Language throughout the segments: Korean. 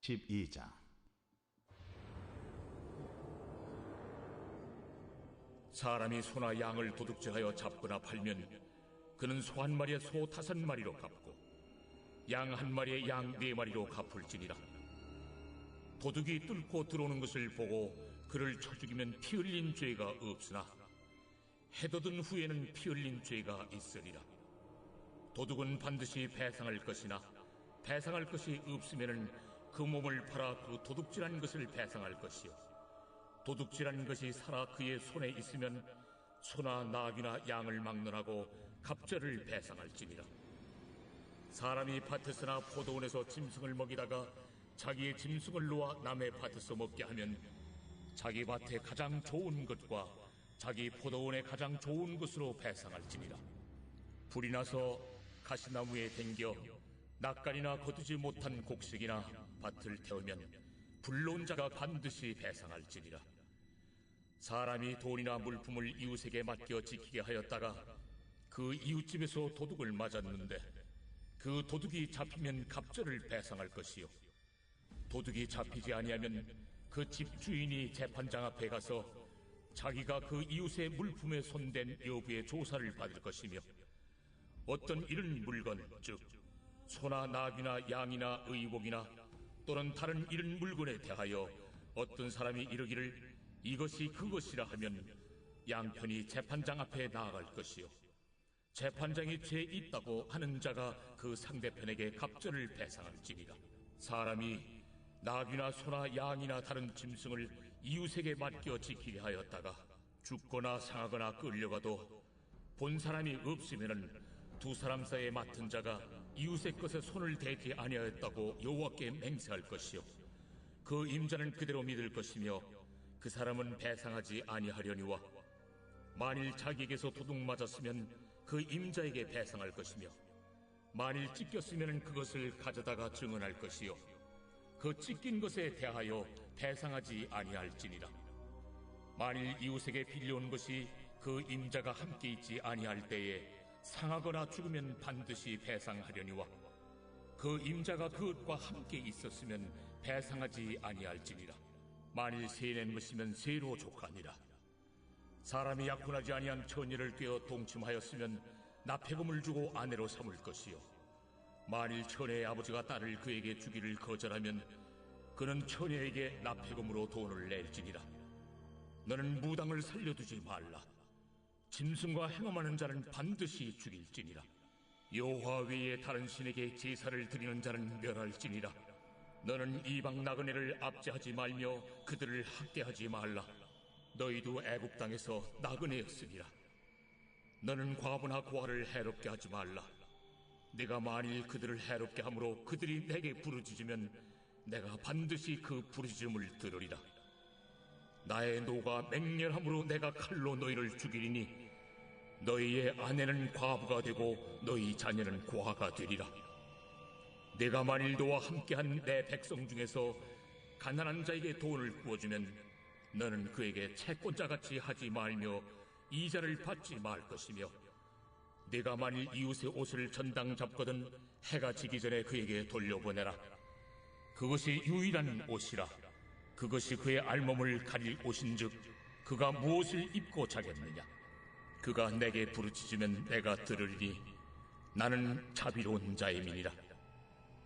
12장. 사람이 소나 양을 도둑질하여 잡거나 팔면 그는 소 한 마리에 소 5마리로 갚고 양 한 마리에 양 4마리로 갚을지니라. 도둑이 뚫고 들어오는 것을 보고 그를 쳐 죽이면 피 흘린 죄가 없으나 해돋은 후에는 피 흘린 죄가 있으리라. 도둑은 반드시 배상할 것이나 배상할 것이 없으면은 그 몸을 팔아 그 도둑질한 것을 배상할 것이요, 도둑질한 것이 살아 그의 손에 있으면 소나 나귀나 양을 막론하고 갑절을 배상할지니라. 사람이 밭에서나 포도원에서 짐승을 먹이다가 자기의 짐승을 놓아 남의 밭에서 먹게 하면 자기 밭에 가장 좋은 것과 자기 포도원에 가장 좋은 것으로 배상할지니라. 불이 나서 가시나무에 댕겨 낯간이나 거두지 못한 곡식이나 밭을 태우면 불러온 자가 반드시 배상할지니라. 사람이 돈이나 물품을 이웃에게 맡겨 지키게 하였다가 그 이웃집에서 도둑을 맞았는데 그 도둑이 잡히면 갑절을 배상할 것이요, 도둑이 잡히지 아니하면 그 집주인이 재판장 앞에 가서 자기가 그 이웃의 물품에 손댄 여부의 조사를 받을 것이며, 어떤 이런 물건, 즉 소나 나귀나 양이나 의복이나 또는 다른 이런 물건에 대하여 어떤 사람이 이르기를 이것이 그것이라 하면 양편이 재판장 앞에 나아갈 것이요, 재판장이 죄 있다고 하는 자가 그 상대편에게 갑절을 배상할지니라. 사람이 나귀나 소나 양이나 다른 짐승을 이웃에게 맡겨 지키게 하였다가 죽거나 상하거나 끌려가도 본 사람이 없으면은 두 사람 사이에 맡은 자가 이웃의 것에 손을 대지 아니하였다고 여호와께 맹세할 것이요, 그 임자는 그대로 믿을 것이며 그 사람은 배상하지 아니하려니와, 만일 자기에게서 도둑 맞았으면 그 임자에게 배상할 것이며 만일 찢겼으면 그것을 가져다가 증언할 것이요, 그 찢긴 것에 대하여 배상하지 아니할지니라. 만일 이웃에게 빌려온 것이 그 임자가 함께 있지 아니할 때에 상하거나 죽으면 반드시 배상하려니와, 그 임자가 그것과 함께 있었으면 배상하지 아니할지니라. 만일 세낸 것이면 세로 족하니라. 사람이 약혼하지 아니한 처녀를 꿰어 동침하였으면 납폐금을 주고 아내로 삼을 것이요, 만일 처녀의 아버지가 딸을 그에게 주기를 거절하면 그는 처녀에게 납폐금으로 돈을 낼지니라. 너는 무당을 살려두지 말라. 짐승과 행함하는 자는 반드시 죽일지니라. 여호와 외에 다른 신에게 제사를 드리는 자는 멸할지니라. 너는 이방 나그네를 압제하지 말며 그들을 학대하지 말라. 너희도 애국 땅에서 나그네였으니라. 너는 과부나 고아를 해롭게 하지 말라. 내가 만일 그들을 해롭게 함으로 그들이 내게 부르짖으면 내가 반드시 그 부르짖음을 들으리라. 나의 노가 맹렬함으로 내가 칼로 너희를 죽이리니 너희의 아내는 과부가 되고 너희 자녀는 고아가 되리라. 내가 만일 너와 함께한 내 백성 중에서 가난한 자에게 돈을 구워주면 너는 그에게 채권자같이 하지 말며 이자를 받지 말 것이며, 내가 만일 이웃의 옷을 전당 잡거든 해가 지기 전에 그에게 돌려보내라. 그것이 유일한 옷이라. 그것이 그의 알몸을 가릴 옷인즉 그가 무엇을 입고 자겠느냐. 그가 내게 부르짖으면 내가 들으리니 나는 자비로운 자임이니라.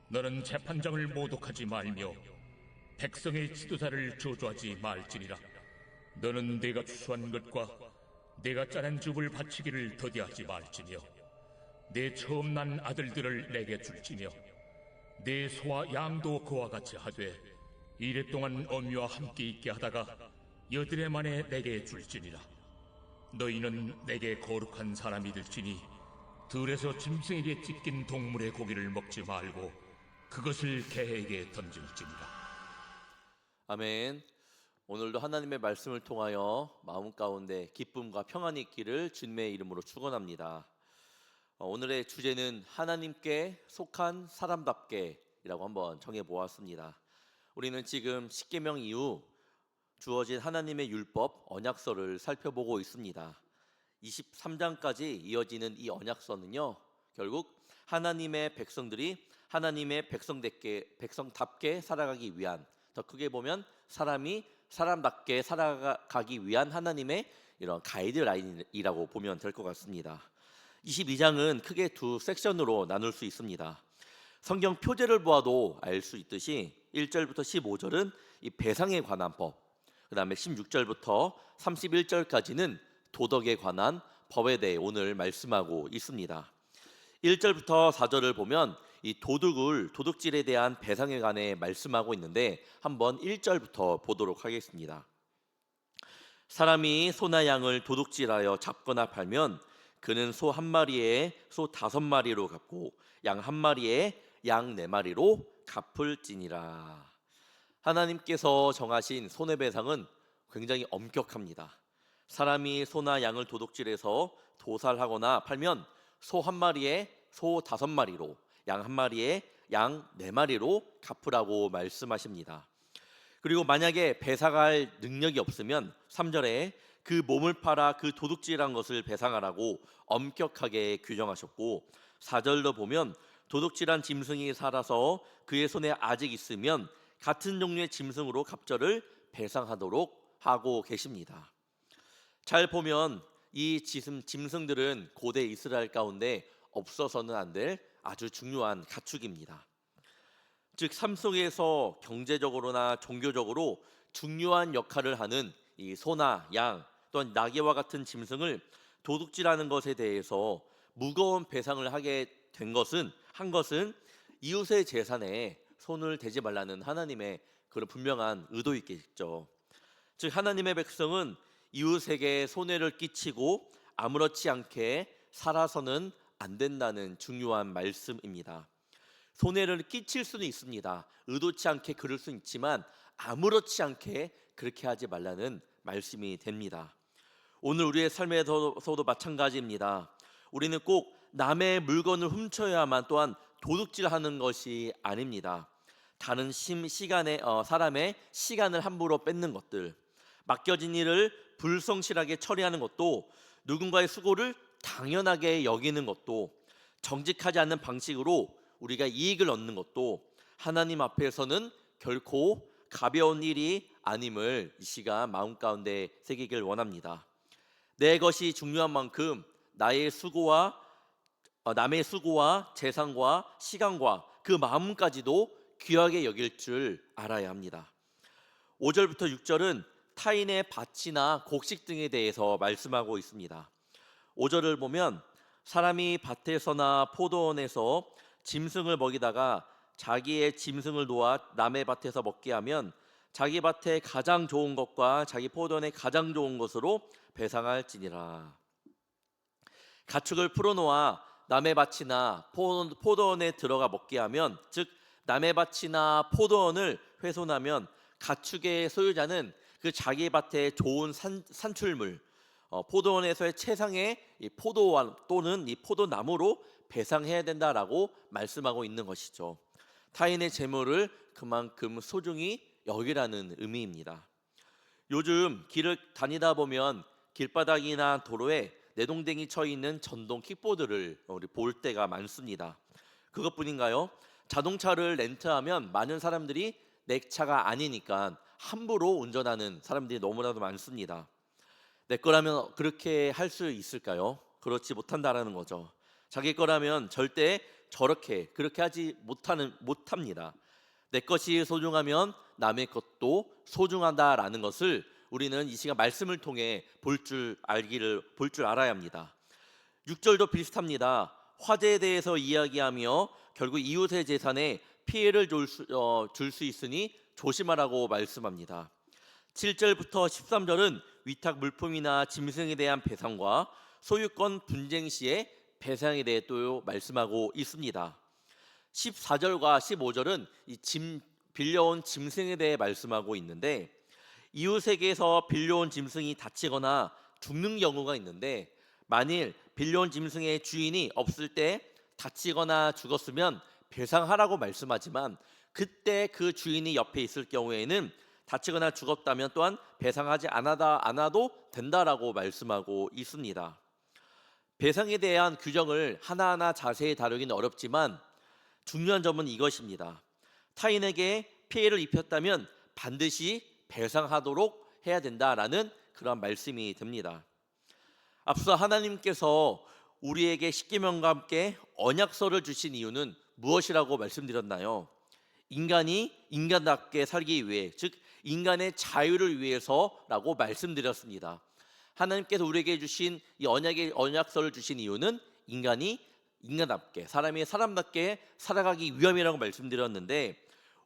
너는 재판장을 모독하지 말며 백성의 지도자를 저주하지 말지니라. 너는 내가 추수한 것과 내가 짜낸 즙을 바치기를 더디하지 말지며 내 처음 난 아들들을 내게 줄지며 내 소와 양도 그와 같이 하되 이랫동안 어미와 함께 있게 하다가 여드레 만에 내게 줄지니라. 너희는 내게 거룩한 사람이 될지니 들에서 짐승에게 찢긴 동물의 고기를 먹지 말고 그것을 개에게 던질지니라. 아멘. 오늘도 하나님의 말씀을 통하여 마음 가운데 기쁨과 평안이 있기를 주님의 이름으로 축원합니다. 오늘의 주제는 하나님께 속한 사람답게 이라고 한번 정해보았습니다. 우리는 지금 십계명 이후 주어진 하나님의 율법 언약서를 살펴보고 있습니다. 23장까지 이어지는 이 언약서는요, 결국 하나님의 백성들이 하나님의 백성답게 살아가기 위한, 더 크게 보면 사람이 사람답게 살아가기 위한 하나님의 이런 가이드라인이라고 보면 될 것 같습니다. 22장은 크게 두 섹션으로 나눌 수 있습니다. 성경 표제를 보아도 알 수 있듯이 1절부터 15절은 이 배상에 관한 법, 그 다음에 16절부터 31절까지는 도덕에 관한 법에 대해 오늘 말씀하고 있습니다. 1절부터 4절을 보면 이 도둑질에 대한 배상에 관해 말씀하고 있는데, 한번 1절부터 보도록 하겠습니다. 사람이 소나 양을 도둑질하여 잡거나 팔면 그는 소 한 마리에 소 5마리로 갚고 양 한 마리에 양 4마리로 갚을지니라. 하나님께서 정하신 손해배상은 굉장히 엄격합니다. 사람이 소나 양을 도둑질해서 도살하거나 팔면 소 한 마리에 소 5마리로, 양 한 마리에 양 4마리로 갚으라고 말씀하십니다. 그리고 만약에 배상할 능력이 없으면 3절에 그 몸을 팔아 그 도둑질한 것을 배상하라고 엄격하게 규정하셨고, 4절로 보면 도둑질한 짐승이 살아서 그의 손에 아직 있으면 같은 종류의 짐승으로 갑절을 배상하도록 하고 계십니다. 잘 보면 이 짐승들은 고대 이스라엘 가운데 없어서는 안 될 아주 중요한 가축입니다. 즉 삶 속에서 경제적으로나 종교적으로 중요한 역할을 하는 이 소나 양 또는 나귀와 같은 짐승을 도둑질하는 것에 대해서 무거운 배상을 하게 된 것은 이웃의 재산에 손을 대지 말라는 하나님의 그런 분명한 의도 있겠죠. 즉 하나님의 백성은 이웃에게 손해를 끼치고 아무렇지 않게 살아서는 안 된다는 중요한 말씀입니다. 손해를 끼칠 수는 있습니다. 의도치 않게 그럴 수는 있지만 아무렇지 않게 그렇게 하지 말라는 말씀이 됩니다. 오늘 우리의 삶에서도 마찬가지입니다. 우리는 꼭 남의 물건을 훔쳐야만 또한 도둑질하는 것이 아닙니다. 다른 사람의 시간을 함부로 뺏는 것들, 맡겨진 일을 불성실하게 처리하는 것도, 누군가의 수고를 당연하게 여기는 것도, 정직하지 않는 방식으로 우리가 이익을 얻는 것도 하나님 앞에서는 결코 가벼운 일이 아님을 이 시간 마음 가운데 새기길 원합니다. 내 것이 중요한 만큼 남의 수고와 재산과 시간과 그 마음까지도 귀하게 여길 줄 알아야 합니다. 5절부터 6절은 타인의 밭이나 곡식 등에 대해서 말씀하고 있습니다. 5절을 보면 사람이 밭에서나 포도원에서 짐승을 먹이다가 자기의 짐승을 놓아 남의 밭에서 먹게 하면 자기 밭에 가장 좋은 것과 자기 포도원에 가장 좋은 것으로 배상할지니라. 가축을 풀어놓아 남의 밭이나 포도원에 들어가 먹게 하면, 즉 남의 밭이나 포도원을 훼손하면 가축의 소유자는 그 자기 밭의 좋은 산출물, 포도원에서의 최상의 이 포도원 또는 이 포도나무로 배상해야 된다라고 말씀하고 있는 것이죠. 타인의 재물을 그만큼 소중히 여기라는 의미입니다. 요즘 길을 다니다 보면 길바닥이나 도로에 내동댕이 쳐 있는 전동 킥보드를 우리 볼 때가 많습니다. 그것뿐인가요? 자동차를 렌트하면 많은 사람들이 내 차가 아니니까 함부로 운전하는 사람들이 너무나도 많습니다. 내 거라면 그렇게 할 수 있을까요? 그렇지 못한다라는 거죠. 자기 거라면 절대 그렇게 하지 못합니다. 내 것이 소중하면 남의 것도 소중하다라는 것을 우리는 이 시간 말씀을 통해 볼 줄 알아야 합니다. 6절도 비슷합니다. 화재에 대해서 이야기하며 결국 이웃의 재산에 피해를 줄 수 있으니 조심하라고 말씀합니다. 7절부터 13절은 위탁 물품이나 짐승에 대한 배상과 소유권 분쟁 시의 배상에 대해 또 말씀하고 있습니다. 14절과 15절은 빌려온 짐승에 대해 말씀하고 있는데, 이웃에게서 빌려온 짐승이 다치거나 죽는 경우가 있는데, 만일 빌려온 짐승의 주인이 없을 때 다치거나 죽었으면 배상하라고 말씀하지만, 그때 그 주인이 옆에 있을 경우에는 다치거나 죽었다면 또한 배상하지 않아도 된다라고 말씀하고 있습니다. 배상에 대한 규정을 하나하나 자세히 다루기는 어렵지만 중요한 점은 이것입니다. 타인에게 피해를 입혔다면 반드시 배상하도록 해야 된다라는 그런 말씀이 됩니다. 앞서 하나님께서 우리에게 십계명과 함께 언약서를 주신 이유는 무엇이라고 말씀드렸나요? 인간이 인간답게 살기 위해, 즉 인간의 자유를 위해서라고 말씀드렸습니다. 하나님께서 우리에게 주신 이 언약서를 주신 이유는 인간이 인간답게, 사람이 사람답게 살아가기 위함이라고 말씀드렸는데,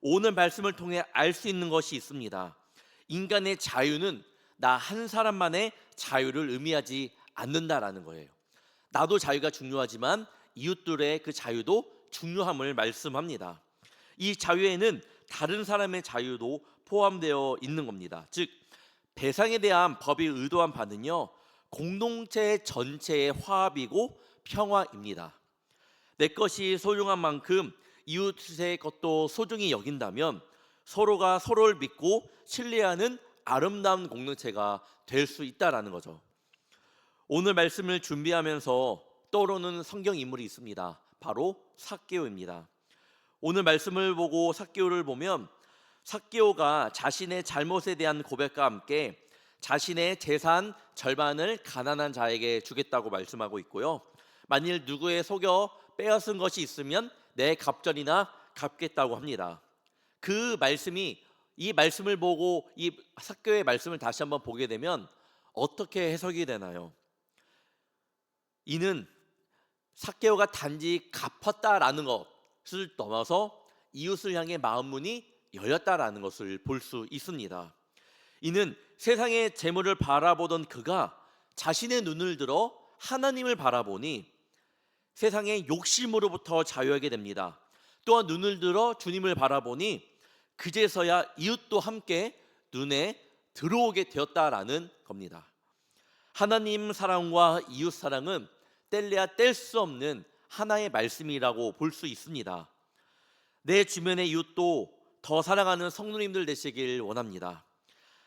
오늘 말씀을 통해 알 수 있는 것이 있습니다. 인간의 자유는 나 한 사람만의 자유를 의미하지 않는다라는 거예요. 나도 자유가 중요하지만 이웃들의 그 자유도 중요함을 말씀합니다. 이 자유에는 다른 사람의 자유도 포함되어 있는 겁니다. 즉 배상에 대한 법이 의도한 바는요, 공동체 전체의 화합이고 평화입니다. 내 것이 소중한 만큼 이웃의 것도 소중히 여긴다면 서로가 서로를 믿고 신뢰하는 아름다운 공동체가 될 수 있다라는 거죠. 오늘 말씀을 준비하면서 떠오르는 성경 인물이 있습니다. 바로 삭개오입니다. 오늘 말씀을 보고 삭개오를 보면 삭개오가 자신의 잘못에 대한 고백과 함께 자신의 재산 절반을 가난한 자에게 주겠다고 말씀하고 있고요. 만일 누구의 속여 빼앗은 것이 있으면 내 갑절이나 갚겠다고 합니다. 그 말씀이, 이 말씀을 보고 이 삭개오의 말씀을 다시 한번 보게 되면 어떻게 해석이 되나요? 이는 삭개오가 단지 갚았다라는 것을 넘어서 이웃을 향해 마음 문이 열렸다라는 것을 볼 수 있습니다. 이는 세상의 재물을 바라보던 그가 자신의 눈을 들어 하나님을 바라보니 세상의 욕심으로부터 자유하게 됩니다. 또한 눈을 들어 주님을 바라보니 그제서야 이웃도 함께 눈에 들어오게 되었다라는 겁니다. 하나님 사랑과 이웃 사랑은 뗄래야 뗄 수 없는 하나의 말씀이라고 볼 수 있습니다. 내 주변의 이웃도 더 사랑하는 성도님들 되시길 원합니다.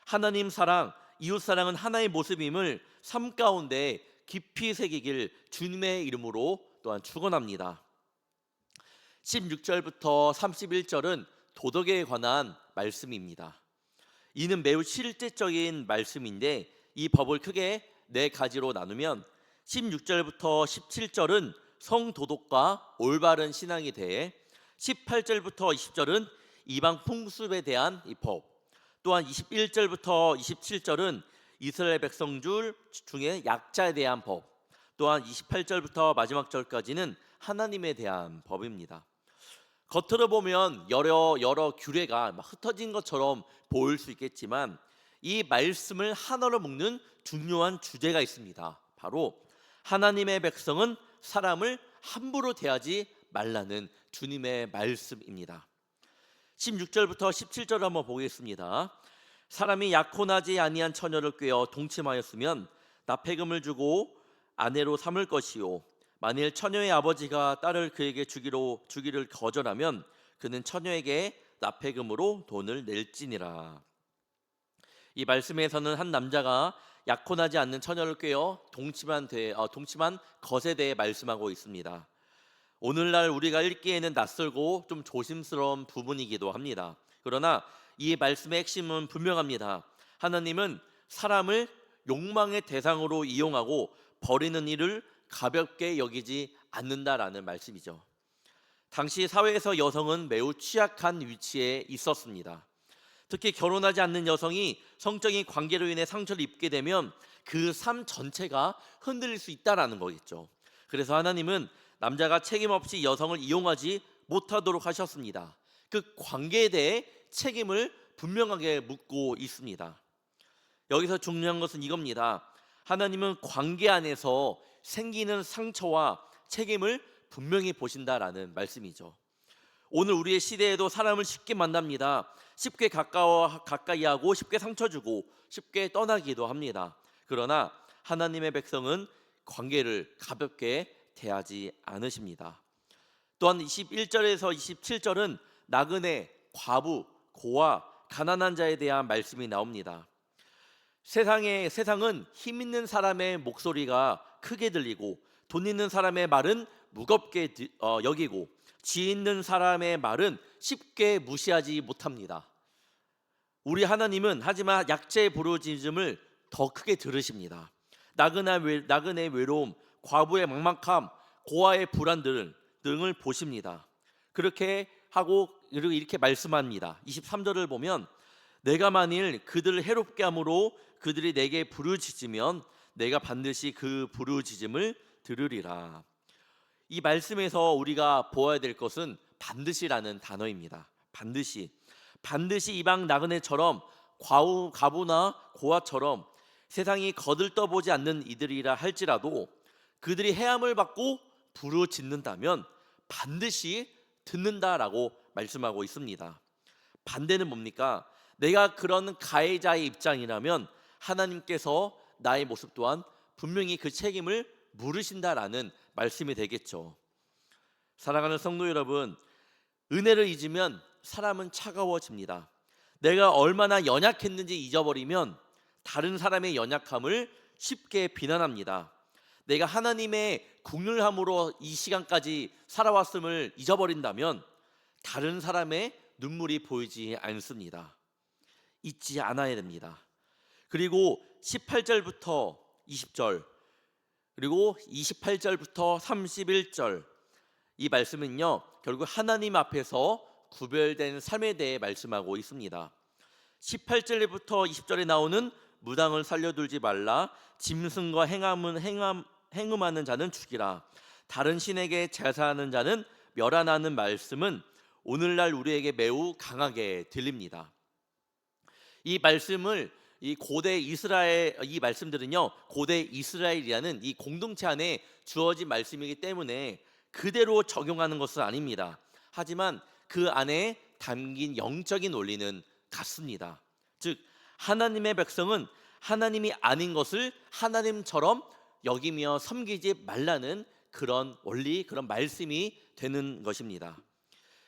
하나님 사랑, 이웃 사랑은 하나의 모습임을 삶 가운데 깊이 새기길 주님의 이름으로 또한 축원합니다. 16절부터 31절은 도덕에 관한 말씀입니다. 이는 매우 실제적인 말씀인데 이 법을 크게 네 가지로 나누면 16절부터 17절은 성도덕과 올바른 신앙에 대해, 18절부터 20절은 이방 풍습에 대한 이 법, 또한 21절부터 27절은 이스라엘 백성 중에 약자에 대한 법, 또한 28절부터 마지막 절까지는 하나님에 대한 법입니다. 겉으로 보면 여러 규례가 흩어진 것처럼 보일 수 있겠지만 이 말씀을 하나로 묶는 중요한 주제가 있습니다. 바로 하나님의 백성은 사람을 함부로 대하지 말라는 주님의 말씀입니다. 16절부터 17절 한번 보겠습니다. 사람이 약혼하지 아니한 처녀를 꾀어 동침하였으면 납폐금을 주고 아내로 삼을 것이요, 만일 처녀의 아버지가 딸을 그에게 주기를 거절하면 그는 처녀에게 납폐금으로 돈을 낼지니라. 이 말씀에서는 한 남자가 약혼하지 않는 처녀를 꾀어 동침한 것에 대해 말씀하고 있습니다. 오늘날 우리가 읽기에는 낯설고 좀 조심스러운 부분이기도 합니다. 그러나 이 말씀의 핵심은 분명합니다. 하나님은 사람을 욕망의 대상으로 이용하고 버리는 일을 가볍게 여기지 않는다라는 말씀이죠. 당시 사회에서 여성은 매우 취약한 위치에 있었습니다. 특히 결혼하지 않는 여성이 성적인 관계로 인해 상처를 입게 되면 그 삶 전체가 흔들릴 수 있다라는 거겠죠. 그래서 하나님은 남자가 책임 없이 여성을 이용하지 못하도록 하셨습니다. 그 관계에 대해 책임을 분명하게 묻고 있습니다. 여기서 중요한 것은 이겁니다. 하나님은 관계 안에서 생기는 상처와 책임을 분명히 보신다라는 말씀이죠. 오늘 우리의 시대에도 사람을 쉽게 만납니다. 쉽게 가까이하고 쉽게 상처 주고 쉽게 떠나기도 합니다. 그러나 하나님의 백성은 관계를 가볍게 대하지 않으십니다. 또한 21절에서 27절은 나그네, 과부, 고아, 가난한 자에 대한 말씀이 나옵니다. 세상은 힘 있는 사람의 목소리가 크게 들리고 돈 있는 사람의 말은 무겁게 여기고 지혜 있는 사람의 말은 쉽게 무시하지 못합니다. 우리 하나님은 하지만 약자의 부르짖음을 더 크게 들으십니다. 나그네의 외로움, 과부의 막막함, 고아의 불안 등을 보십니다. 그렇게 하고 이렇게 말씀합니다. 23절을 보면 내가 만일 그들을 해롭게 함으로 그들이 내게 부르짖으면 내가 반드시 그 부르짖음을 들으리라. 이 말씀에서 우리가 보아야 될 것은 반드시라는 단어입니다. 반드시 이방 나그네처럼 과부나 고아처럼 세상이 거들떠보지 않는 이들이라 할지라도 그들이 해함을 받고 부르짖는다면 반드시 듣는다라고 말씀하고 있습니다. 반대는 뭡니까? 내가 그런 가해자의 입장이라면 하나님께서 나의 모습 또한 분명히 그 책임을 물으신다라는 말씀이 되겠죠. 사랑하는 성도 여러분, 은혜를 잊으면 사람은 차가워집니다. 내가 얼마나 연약했는지 잊어버리면 다른 사람의 연약함을 쉽게 비난합니다. 내가 하나님의 긍휼함으로 이 시간까지 살아왔음을 잊어버린다면 다른 사람의 눈물이 보이지 않습니다. 잊지 않아야 됩니다. 그리고 18절부터 20절 그리고 28절부터 31절 이 말씀은요, 결국 하나님 앞에서 구별된 삶에 대해 말씀하고 있습니다. 18절부터 20절에 나오는 무당을 살려둘지 말라, 짐승과 행음하는 자는 죽이라, 다른 신에게 제사하는 자는 멸하라는 말씀은 오늘날 우리에게 매우 강하게 들립니다. 이 말씀들은요, 고대 이스라엘이라는 이 공동체 안에 주어진 말씀이기 때문에 그대로 적용하는 것은 아닙니다. 하지만 그 안에 담긴 영적인 원리는 같습니다. 즉 하나님의 백성은 하나님이 아닌 것을 하나님처럼 여기며 섬기지 말라는 그런 원리, 그런 말씀이 되는 것입니다.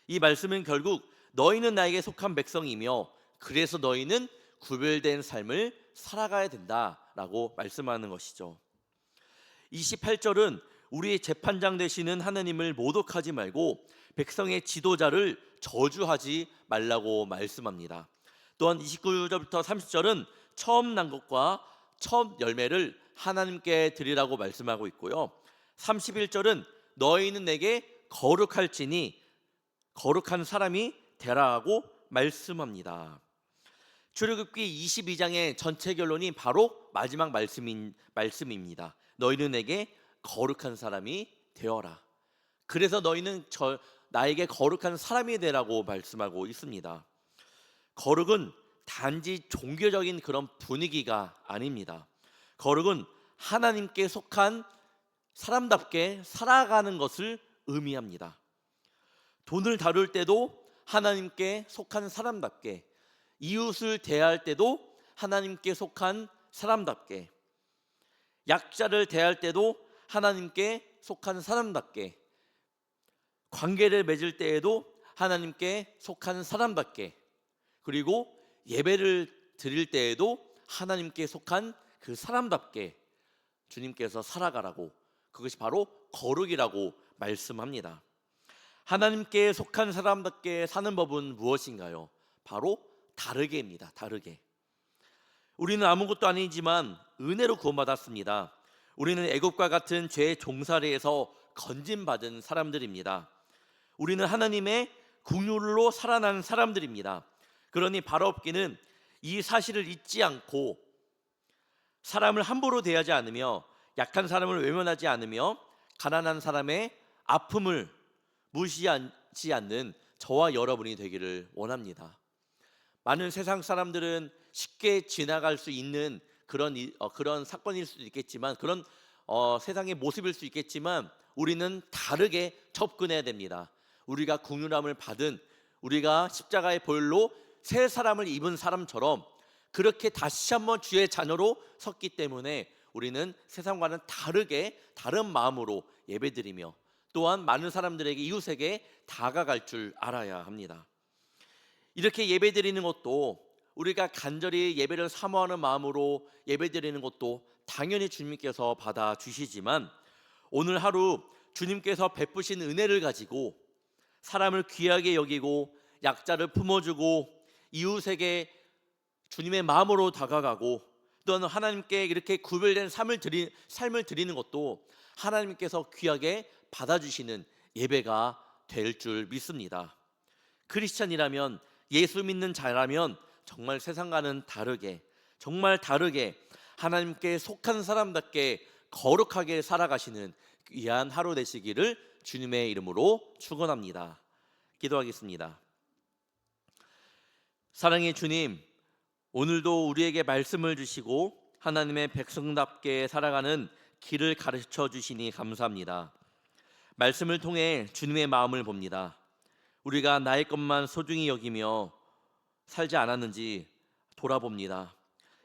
이 말씀은 결국 너희는 나에게 속한 백성이며 그래서 너희는 구별된 삶을 살아가야 된다라고 말씀하는 것이죠. 28절은 우리의 재판장 되시는 하나님을 모독하지 말고 백성의 지도자를 저주하지 말라고 말씀합니다. 또한 29절부터 30절은 처음 난 것과 첫 열매를 하나님께 드리라고 말씀하고 있고요. 31절은 너희는 내게 거룩할지니 거룩한 사람이 되라고 말씀합니다. 출애굽기 22장의 전체 결론이 바로 마지막 말씀입니다. 너희는 내게 거룩한 사람이 되어라. 그래서 너희는 나에게 거룩한 사람이 되라고 말씀하고 있습니다. 거룩은 단지 종교적인 그런 분위기가 아닙니다. 거룩은 하나님께 속한 사람답게 살아가는 것을 의미합니다. 돈을 다룰 때도 하나님께 속한 사람답게, 이웃을 대할 때도 하나님께 속한 사람답게, 약자를 대할 때도 하나님께 속한 사람답게, 관계를 맺을 때에도 하나님께 속한 사람답게, 그리고 예배를 드릴 때에도 하나님께 속한 그 사람답게 주님께서 살아가라고, 그것이 바로 거룩이라고 말씀합니다. 하나님께 속한 사람답게 사는 법은 무엇인가요? 바로 다르게입니다. 다르게. 우리는 아무것도 아니지만 은혜로 구원받았습니다. 우리는 애굽과 같은 죄의 종살이에서 건진받은 사람들입니다. 우리는 하나님의 긍휼로 살아난 사람들입니다. 그러니 바라옵기는 이 사실을 잊지 않고 사람을 함부로 대하지 않으며 약한 사람을 외면하지 않으며 가난한 사람의 아픔을 무시하지 않는 저와 여러분이 되기를 원합니다. 많은 세상 사람들은 쉽게 지나갈 수 있는 그런 사건일 수도 있겠지만, 그런 세상의 모습일 수 있겠지만 우리는 다르게 접근해야 됩니다. 우리가 긍휼함을 받은, 우리가 십자가의 보혈로 새 사람을 입은 사람처럼 그렇게 다시 한번 주의 자녀로 섰기 때문에 우리는 세상과는 다르게 다른 마음으로 예배드리며 또한 많은 사람들에게, 이웃에게 다가갈 줄 알아야 합니다. 이렇게 예배드리는 것도, 우리가 간절히 예배를 사모하는 마음으로 예배드리는 것도 당연히 주님께서 받아주시지만 오늘 하루 주님께서 베푸신 은혜를 가지고 사람을 귀하게 여기고 약자를 품어주고 이웃에게 주님의 마음으로 다가가고 또한 하나님께 이렇게 구별된 삶을 드리는 것도 하나님께서 귀하게 받아주시는 예배가 될 줄 믿습니다. 크리스찬이라면, 예수 믿는 자라면 정말 세상과는 다르게, 정말 다르게 하나님께 속한 사람답게 거룩하게 살아가시는 귀한 하루 되시기를 주님의 이름으로 축원합니다. 기도하겠습니다. 사랑의 주님, 오늘도 우리에게 말씀을 주시고 하나님의 백성답게 살아가는 길을 가르쳐 주시니 감사합니다. 말씀을 통해 주님의 마음을 봅니다. 우리가 나의 것만 소중히 여기며 살지 않았는지 돌아봅니다.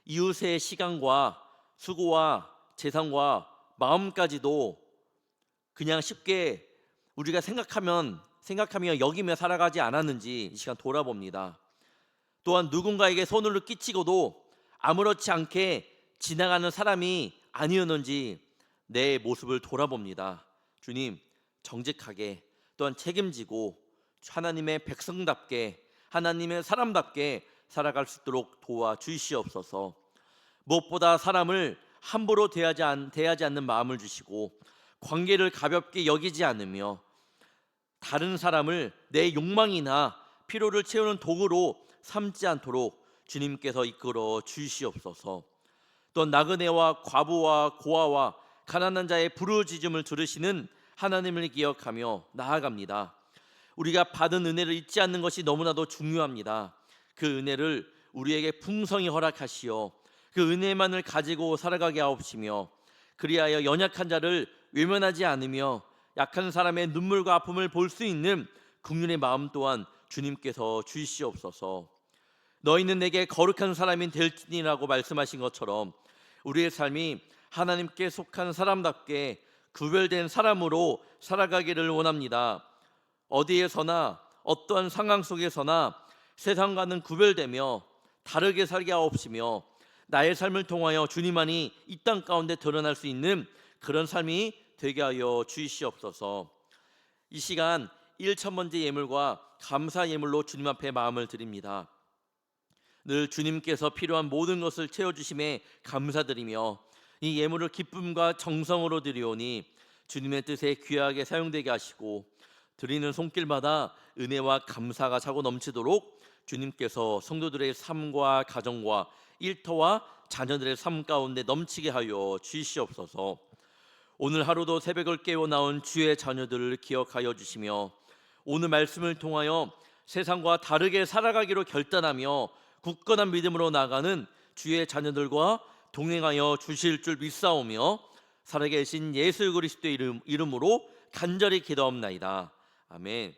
이웃의 시간과 수고와 재산과 마음까지도 그냥 쉽게 우리가 생각하며 여기며 살아가지 않았는지 이 시간 돌아봅니다. 또한 누군가에게 손을 끼치고도 아무렇지 않게 지나가는 사람이 아니었는지 내 모습을 돌아봅니다. 주님, 정직하게 또한 책임지고 하나님의 백성답게, 하나님의 사람답게 살아갈 수 있도록 도와주시옵소서. 무엇보다 사람을 함부로 대하지 않는 마음을 주시고 관계를 가볍게 여기지 않으며 다른 사람을 내 욕망이나 필요를 채우는 도구로 삼지 않도록 주님께서 이끌어 주시옵소서. 또 나그네와 과부와 고아와 가난한 자의 부르짖음을 들으시는 하나님을 기억하며 나아갑니다. 우리가 받은 은혜를 잊지 않는 것이 너무나도 중요합니다. 그 은혜를 우리에게 풍성히 허락하시어 그 은혜만을 가지고 살아가게 하옵시며 그리하여 연약한 자를 외면하지 않으며 약한 사람의 눈물과 아픔을 볼 수 있는 긍휼의 마음 또한 주님께서 주시옵소서. 너희는 내게 거룩한 사람이 될지니라고 말씀하신 것처럼 우리의 삶이 하나님께 속한 사람답게 구별된 사람으로 살아가기를 원합니다. 어디에서나 어떠한 상황 속에서나 세상과는 구별되며 다르게 살게 하옵시며 나의 삶을 통하여 주님만이 이 땅 가운데 드러날 수 있는 그런 삶이 되게 하여 주시옵소서. 이 시간 1,000번째 예물과 감사 예물로 주님 앞에 마음을 드립니다. 늘 주님께서 필요한 모든 것을 채워주심에 감사드리며 이 예물을 기쁨과 정성으로 드리오니 주님의 뜻에 귀하게 사용되게 하시고 드리는 손길마다 은혜와 감사가 차고 넘치도록 주님께서 성도들의 삶과 가정과 일터와 자녀들의 삶 가운데 넘치게 하여 주시옵소서. 오늘 하루도 새벽을 깨워 나온 주의 자녀들을 기억하여 주시며 오늘 말씀을 통하여 세상과 다르게 살아가기로 결단하며 굳건한 믿음으로 나아가는 주의 자녀들과 동행하여 주실 줄 믿사오며 살아계신 예수 그리스도의 이름으로 간절히 기도합나이다. 아멘.